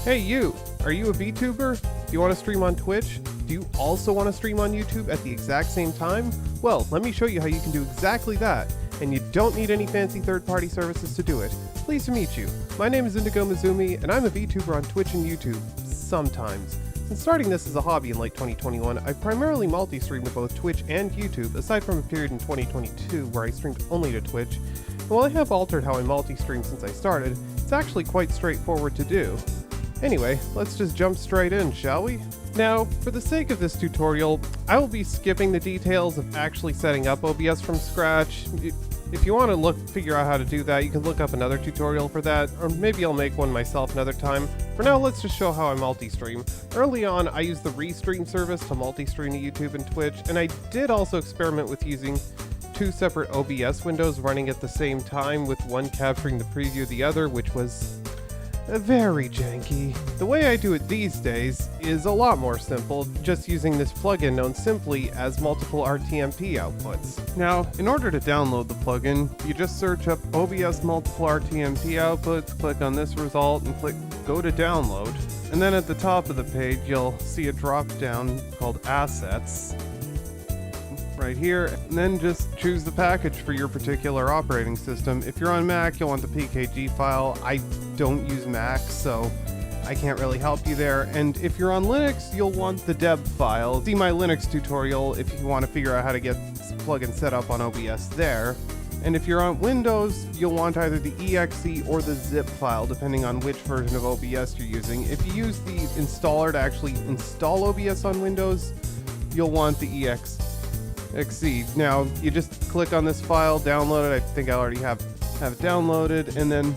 Hey you! Are you a VTuber? Do you want to stream on Twitch? Do you also want to stream on YouTube at the exact same time? Well, let me show you how you can do exactly that, and you don't need any fancy third-party services to do it. Pleased to meet you. My name is Indigo Mizumi, and I'm a VTuber on Twitch and YouTube. Sometimes. Since starting this as a hobby in late 2021, I've primarily multi-streamed to both Twitch and YouTube, aside from a period in 2022 where I streamed only to Twitch. And while I have altered how I multi-stream since I started, it's actually quite straightforward to do. Anyway, let's just jump straight in, shall we? Now, for the sake of this tutorial, I will be skipping the details of actually setting up OBS from scratch. If you want to figure out how to do that, you can look up another tutorial for that, or maybe I'll make one myself another time. For now, let's just show how I multi-stream. Early on, I used the Restream service to multi-stream to YouTube and Twitch, and I did also experiment with using two separate OBS windows running at the same time, with one capturing the preview of the other, which was very janky. The way I do it these days is a lot more simple, just using this plugin known simply as multiple RTMP outputs. Now, in order to download the plugin, you just search up OBS multiple RTMP outputs, click on this result, and click go to download. And then at the top of the page, you'll see a drop down called Assets right here, and then just choose the package for your particular operating system. If you're on Mac, you'll want the PKG file. I don't use Mac, so I can't really help you there. And if you're on Linux, you'll want the deb file. See my Linux tutorial if you want to figure out how to get this plugin set up on OBS there. And if you're on Windows, you'll want either the exe or the zip file, depending on which version of OBS you're using. If you use the installer to actually install OBS on Windows, you'll want the exe. Now, you just click on this file, download it. I think I already have it downloaded, and then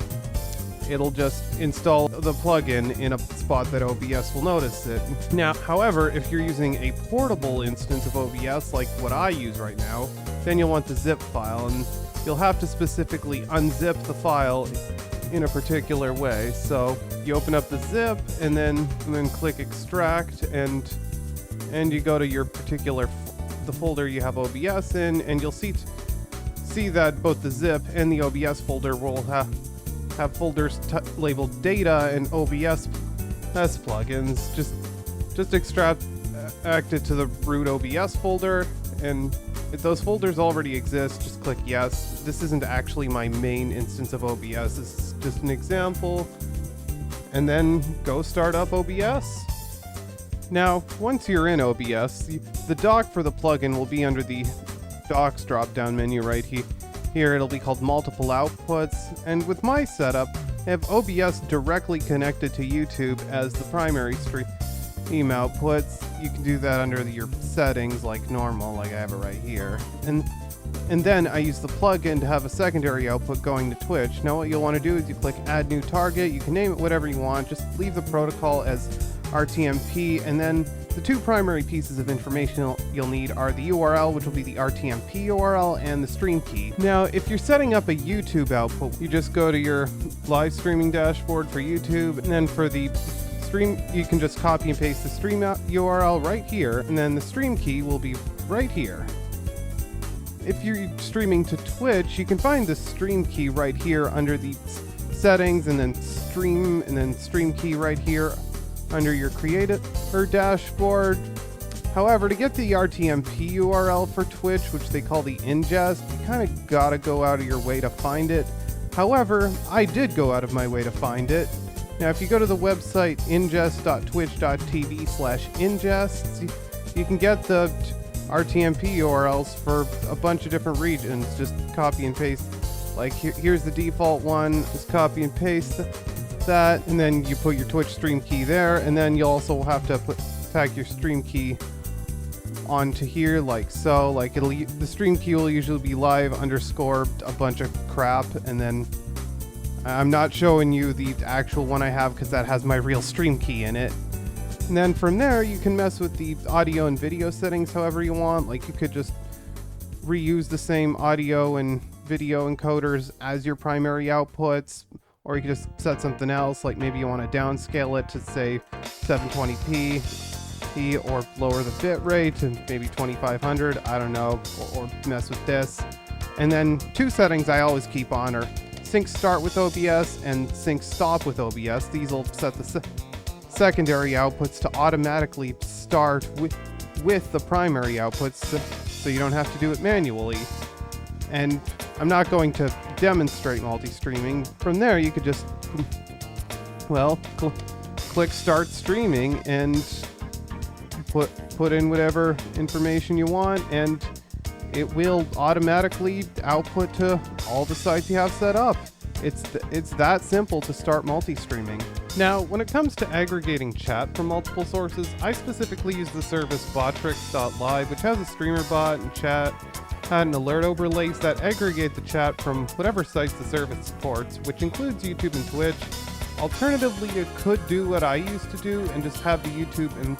it'll just install the plugin in a spot that OBS will notice it. Now, however, if you're using a portable instance of OBS, like what I use right now, then you'll want the zip file, and you'll have to specifically unzip the file in a particular way. So you open up the zip, and then click extract, and you go to your particular the folder you have OBS in, and you'll see that both the zip and the OBS folder will have folders labeled data and OBS plugins. Just extract it to the root OBS folder, and if those folders already exist, just click yes. This isn't actually my main instance of OBS, this is just an example, and then go start up OBS. Now, once you're in OBS, the dock for the plugin will be under the Docs drop-down menu right here. It'll be called Multiple Outputs, and with my setup, I have OBS directly connected to YouTube as the primary stream outputs. You can do that under your settings like normal, like I have it right here. And then I use the plugin to have a secondary output going to Twitch. Now what you'll want to do is you click Add New Target. You can name it whatever you want. Just leave the protocol as RTMP, and then the two primary pieces of information you'll need are the URL, which will be the RTMP URL, and the stream key. Now, if you're setting up a YouTube output, you just go to your live streaming dashboard for YouTube, and then for the stream, you can just copy and paste the stream URL right here, and then the stream key will be right here. If you're streaming to Twitch, you can find the stream key right here under the settings, and then stream key right here under your creator dashboard. However, to get the RTMP URL for Twitch, which they call the ingest, you kind of gotta go out of your way to find it. However, I did go out of my way to find it. Now, if you go to the website ingest.twitch.tv/ingests, you can get the RTMP URLs for a bunch of different regions. Just copy and paste. Like here's the default one. Just copy and paste that, and then you put your Twitch stream key there, and then you'll also have to tag your stream key onto here like so. Like the stream key will usually be live underscore a bunch of crap, and then I'm not showing you the actual one I have because that has my real stream key in it. And then from there you can mess with the audio and video settings however you want. Like you could just reuse the same audio and video encoders as your primary outputs, or you can just set something else, like maybe you want to downscale it to say 720p, or lower the bit rate to maybe 2500, I don't know, or mess with this. And then two settings I always keep on are sync start with OBS and sync stop with OBS. These will set the secondary outputs to automatically start with the primary outputs, so you don't have to do it manually. And I'm not going to demonstrate multi-streaming. From there, you could just, well, click start streaming and put in whatever information you want, and it will automatically output to all the sites you have set up. It's that simple to start multi-streaming. Now, when it comes to aggregating chat from multiple sources, I specifically use the service botrix.live, which has a streamer bot and chat and alert overlays that aggregate the chat from whatever sites the service supports, which includes YouTube and Twitch. Alternatively, you could do what I used to do and just have the YouTube and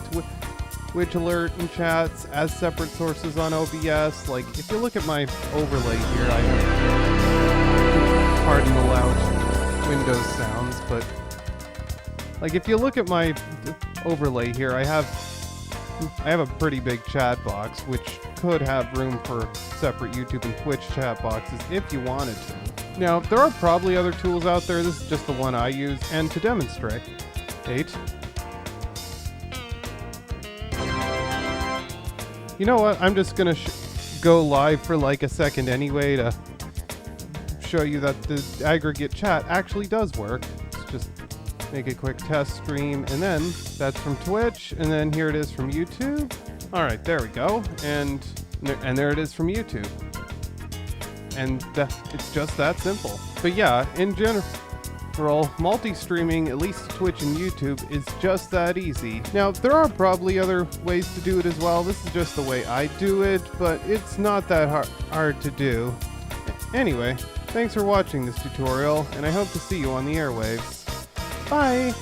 Twitch alert and chats as separate sources on OBS. Like, if you look at my overlay here, I have, pardon the loud Windows sounds, but like if you look at my overlay here, I have a pretty big chat box, which could have room for separate YouTube and Twitch chat boxes if you wanted to. Now, there are probably other tools out there. This is just the one I use, and to demonstrate, you know what? I'm just gonna go live for like a second anyway to show you that the aggregate chat actually does work. Let's just make a quick test stream, and then that's from Twitch, and then here it is from YouTube. All right, there we go, and there it is from YouTube, and it's just that simple. But yeah, in general, multi-streaming, at least Twitch and YouTube, is just that easy. Now, there are probably other ways to do it as well. This is just the way I do it, but it's not that hard to do. Anyway, thanks for watching this tutorial, and I hope to see you on the airwaves. Bye!